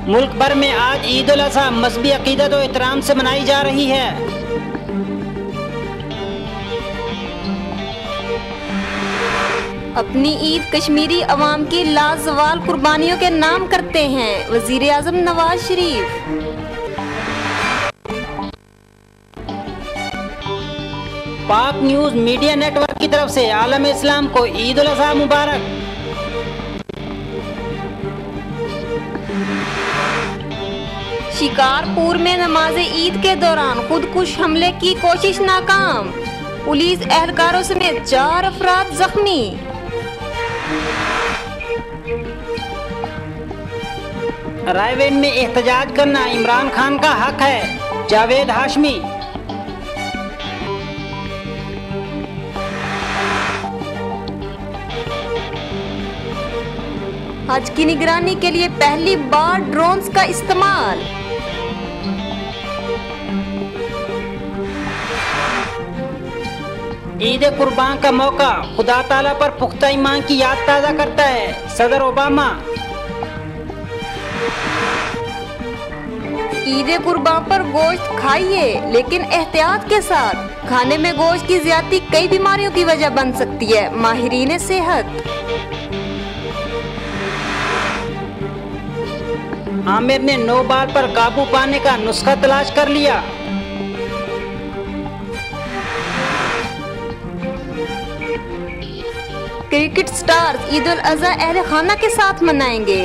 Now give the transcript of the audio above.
मुल्क भर में आज ईद उल अज़हा मज़हबी अक़ीदत और एहतराम से मनाई जा रही है। अपनी ईद कश्मीरी अवाम की लाजवाल कुर्बानियों के नाम करते हैं वज़ीर आज़म नवाज शरीफ। पाक न्यूज़ मीडिया नेटवर्क की तरफ से आलम इस्लाम को ईद उल अज़हा मुबारक। शिकारपुर में नमाज ईद के दौरान खुदकुश हमले की कोशिश नाकाम, पुलिस एहलकारों समेत 4 अफराद जख्मी। रायवेन में एहतजाज करना इमरान खान का हक है, जावेद हाशमी। हज की निगरानी के लिए पहली बार ड्रोन्स का इस्तेमाल। ईद कुर्बान का मौका खुदा ताला पर पुख्ता ईमान की याद ताज़ा करता है, सदर ओबामा। ईद कुर्बान पर गोश्त खाइए लेकिन एहतियात के साथ। खाने में गोश्त की ज्यादती कई बीमारियों की वजह बन सकती है, माहिरीन सेहत। आमिर ने 9 बार पर काबू पाने का नुस्खा तलाश कर लिया। क्रिकेट स्टार्स ईद उल अज़हा अहले खाना के साथ मनाएंगे।